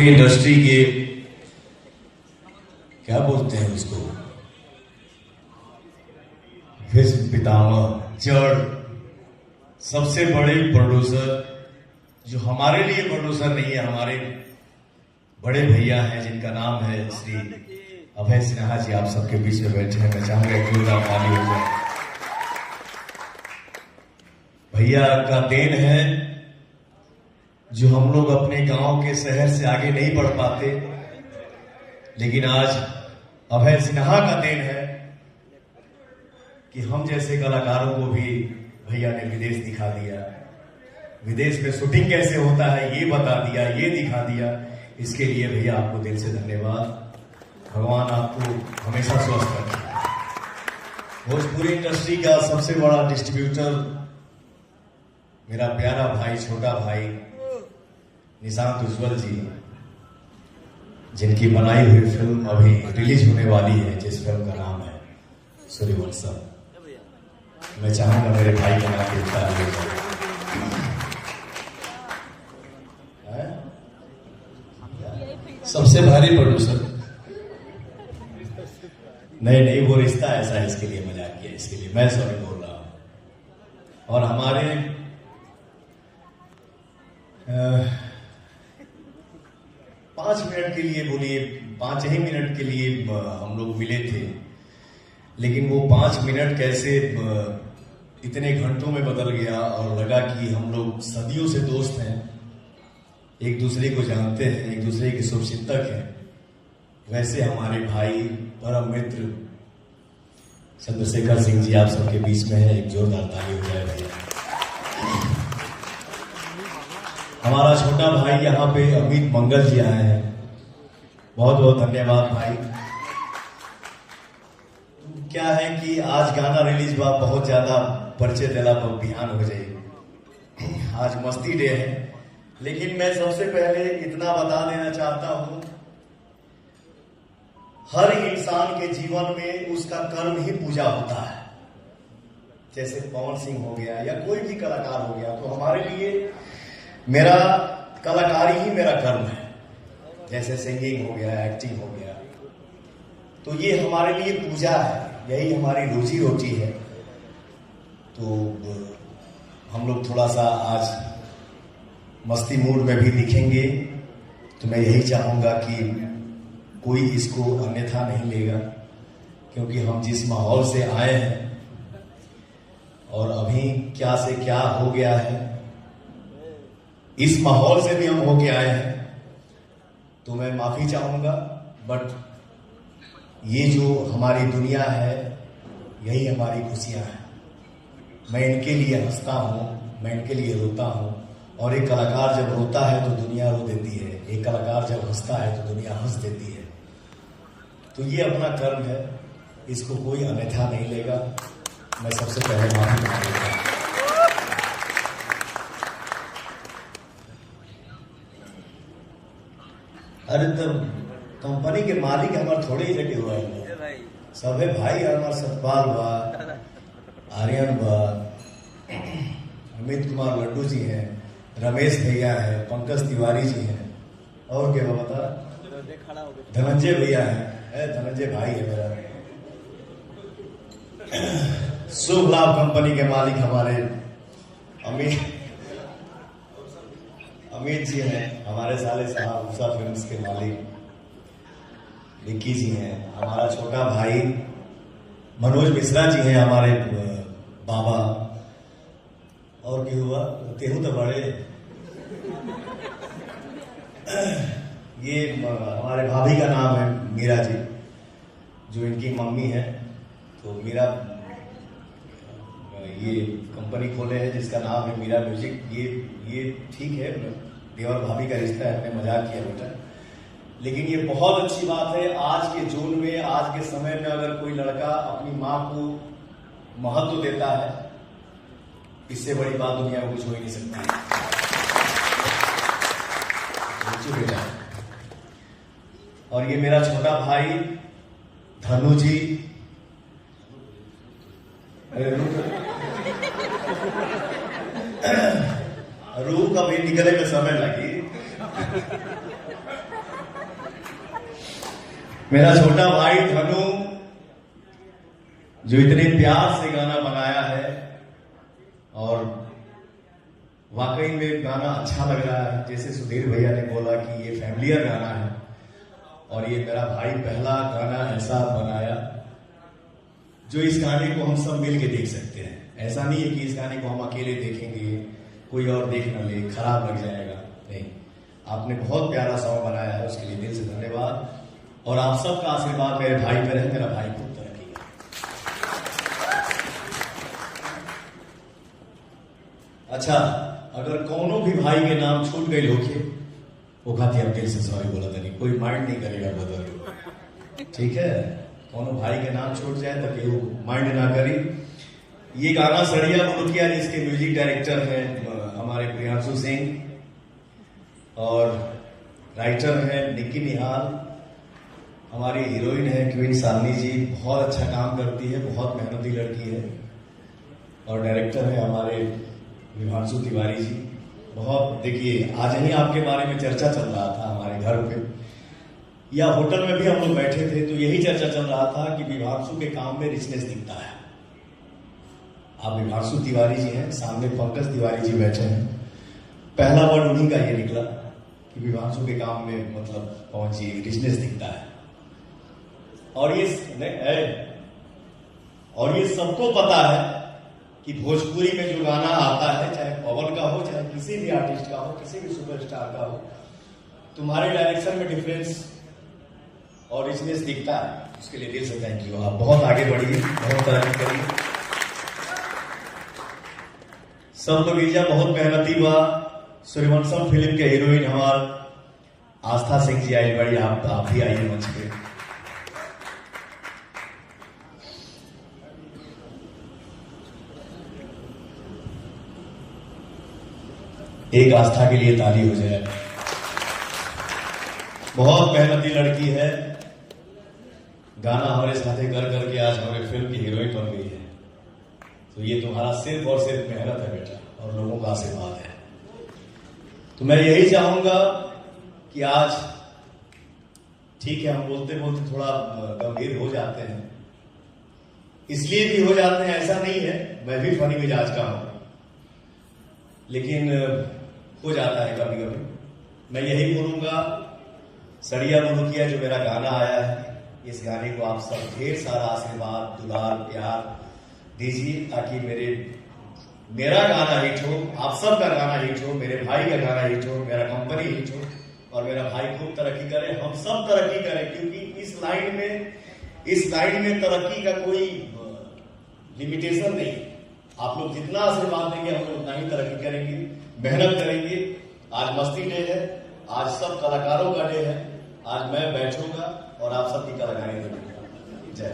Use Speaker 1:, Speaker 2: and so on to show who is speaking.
Speaker 1: Bhojpuri industry के क्या बोलते हैं उसको, विश्व पितामह, जड़, सबसे बड़े प्रोड्यूसर, जो हमारे लिए प्रोड्यूसर नहीं है, हमारे बड़े भैया हैं जिनका नाम है श्री अभय सिन्हा जी, आप सबके बीच में बैठे हैं। मैं चाहूंगा एक जोरदार ताली हो जाए। भैया का देन है जो हम लोग अपने गांव के शहर से आगे नहीं बढ़ पाते, लेकिन आज अभय सिन्हा का देन है कि हम जैसे कलाकारों को भी भैया ने विदेश दिखा दिया, विदेश में शूटिंग कैसे होता है ये बता दिया, ये दिखा दिया। इसके लिए भैया आपको दिल से धन्यवाद। भगवान आपको हमेशा स्वस्थ रखे। भोजपुरी इंडस्ट्री का सबसे बड़ा डिस्ट्रीब्यूटर मेरा प्यारा भाई, छोटा भाई निशांत उज्जवल जी, जिनकी बनाई हुई फिल्म अभी रिलीज होने वाली है, जिस फिल्म का नाम है सूर्यवंशम। मैं चाहूंगा मेरे भाई का नाम
Speaker 2: सबसे भारी प्रोड्यूसर।
Speaker 1: नहीं, वो रिश्ता ऐसा है, इसके लिए मजाक किया, इसके लिए मैं सॉरी बोल रहा हूं। और हमारे 5 मिनट के लिए, बोलिए 5 ही मिनट के लिए हम लोग मिले थे, लेकिन वो 5 मिनट कैसे इतने घंटों में बदल गया और लगा कि हम लोग सदियों से दोस्त हैं, एक दूसरे को जानते हैं, एक दूसरे के शुभचिंतक हैं। वैसे हमारे भाई, परम मित्र चंद्रशेखर सिंह जी आप सबके बीच में है। एक जोरदार ताली हो जाए भैया। हमारा छोटा भाई यहाँ पे अमित मंगल जी आए हैं, बहुत बहुत धन्यवाद भाई। क्या है कि आज गाना रिलीज हुआ, बहुत ज्यादा परिचय देना पर बिहान हो जाए। आज मस्ती डे है, लेकिन मैं सबसे पहले इतना बता देना चाहता हूं, हर इंसान के जीवन में उसका कर्म ही पूजा होता है। जैसे पवन सिंह हो गया या कोई भी कलाकार हो गया, तो हमारे लिए मेरा कलाकारी ही मेरा कर्म है। जैसे सिंगिंग हो गया, एक्टिंग हो गया, तो ये हमारे लिए पूजा है, यही हमारी रोजी रोटी है। तो हम लोग थोड़ा सा आज मस्ती मूड में भी दिखेंगे, तो मैं यही चाहूंगा कि कोई इसको अन्यथा नहीं लेगा, क्योंकि हम जिस माहौल से आए हैं और अभी क्या से क्या हो गया है, इस माहौल से भी हम होके आए हैं, तो मैं माफी चाहूंगा। बट ये जो हमारी दुनिया है, यही हमारी खुशियां हैं। मैं इनके लिए हंसता हूं, मैं इनके लिए रोता हूं, और एक कलाकार जब रोता है तो दुनिया रो देती है, एक कलाकार जब हंसता है तो दुनिया हंस देती है। तो ये अपना कर्म है, इसको कोई अन्यथा नहीं लेगा। मैं सबसे पहले माफी मांगूंगा। अरे तब कंपनी के मालिक हमारे थोड़े ही लगे हुआ है, सबे भाई हमारे सतपाल बा, आर्यन बा, अमित कुमार लड्डू जी हैं, रमेश भैया है, पंकज तिवारी जी हैं, और क्या बता, धनंजय भैया है, धनंजय भाई है मेरा। शुभ लाभ कंपनी के मालिक हमारे अमित जी हैं, हमारे साले साहब उषा फिल्म्स के मालिक विक्की जी हैं, हमारा छोटा भाई मनोज मिश्रा जी हैं, हमारे बाबा, और क्या हुआ, तेहू तो बड़े। ये हमारे भाभी का नाम है मीरा जी, जो इनकी मम्मी है। तो मीरा ये कंपनी खोले हैं जिसका नाम है मीरा म्यूजिक। ये ठीक है, देवर भाभी का रिश्ता है, हमने मजाक किया बेटा, लेकिन ये बहुत अच्छी बात है। आज के जून में, आज के समय में अगर कोई लड़का अपनी माँ को महत्व देता है, इससे बड़ी बात दुनिया में कुछ हो ही नहीं सकती। बेटा, और ये मेरा छोटा भाई धनु जी, रूह का भी निकलने में समय लगी। मेरा छोटा भाई धनु जो इतने प्यार से गाना बनाया है और वाकई में गाना अच्छा लग रहा है। जैसे सुधीर भैया ने बोला कि ये फैमिलियर गाना है और ये मेरा भाई पहला गाना ऐसा बनाया जो इस गाने को हम सब मिल के देख सकते हैं। ऐसा नहीं है कि इस गाने को हम अकेले देखेंगे, कोई और देख न ले, खराब लग जाएगा। नहीं, आपने बहुत प्यारा सॉन्ग बनाया है, उसके लिए दिल से धन्यवाद। और आप सबका आशीर्वाद मेरे भाई पर है, मेरा भाई खूब तरक्की करे। अच्छा, अगर कोनो भी भाई के नाम छूट गई होके वो खाती आप दिल से सॉरी बोला था, नहीं कोई माइंड नहीं करेगा बदल, ठीक है। कोनो भाई के नाम छूट जाए तो केहू माइंड ना करी। ये गाना सड़िया मुलुकिया जिसके म्यूजिक डायरेक्टर हैं हमारे प्रियांशु सिंह और राइटर हैं निक्की निहाल, हमारी हीरोइन है क्वीन सालनी जी, बहुत अच्छा काम करती है, बहुत मेहनती लड़की है। और डायरेक्टर है हमारे विभांशु तिवारी जी। बहुत देखिए, आज ही आपके बारे में चर्चा चल रहा था हमारे घर पे या होटल में भी हम लोग बैठे थे तो यही चर्चा चल रहा था कि विभांशु के काम में रिचनेस दिखता है। आप विभांशु तिवारी जी हैं, सामने पंकज तिवारी जी बैठे हैं। पहला वर्ड उन्हीं का ये निकला कि विभांशु के काम में मतलब पहुंची रिचनेस दिखता है। और ये सबको पता है कि भोजपुरी में जो गाना आता है, चाहे पवन का हो, चाहे किसी भी आर्टिस्ट का हो, किसी भी सुपरस्टार का हो, तुम्हारे डायरेक्शन में डिफरेंस और रिचनेस दिखता है। उसके लिए दिल से थैंक यू। आप बहुत आगे बढ़िए, बहुत तरक्की करिए। सब लोग ईजा बहुत मेहनती बा। सूर्यवंशम फिल्म के हीरोइन हमार आस्था सिंह जी आई बड़ी, आप भी आइए मंच पे। एक आस्था के लिए ताली हो जाए। बहुत मेहनती लड़की है, गाना हमारे साथे कर करके आज हमारे फिल्म की हीरोइन बन गई है। तो ये तुम्हारा सिर्फ और सिर्फ मेहनत है बेटा, और लोगों का आशीर्वाद है। तो मैं यही चाहूंगा कि आज ठीक है, हम बोलते बोलते थोड़ा गंभीर हो जाते हैं, इसलिए भी हो जाते हैं, ऐसा नहीं है, मैं भी फनी मिजाज का हूं, लेकिन हो जाता है कभी कभी। मैं यही बोलूंगा, सड़िया मुलुकिया जो मेरा गाना आया है, इस गाने को आप सब ढेर सारा आशीर्वाद, दुलार, प्यार दीजिए ताकि मेरा गाना हिट हो, आप सब का गाना हिट हो, मेरे भाई का गाना हिट हो, मेरा कंपनी हिट हो और मेरा भाई खूब तरक्की करे, हम सब तरक्की करें। क्योंकि इस लाइन में तरक्की का कोई लिमिटेशन नहीं। आप लोग जितना आशीर्वाद देंगे हम लोग उतना ही तरक्की करेंगे, मेहनत करेंगे। आज मस्ती डे है, आज सब कलाकारों का डे है। आज मैं बैठूंगा और आप सबकी कलाकारी करूंगा। जय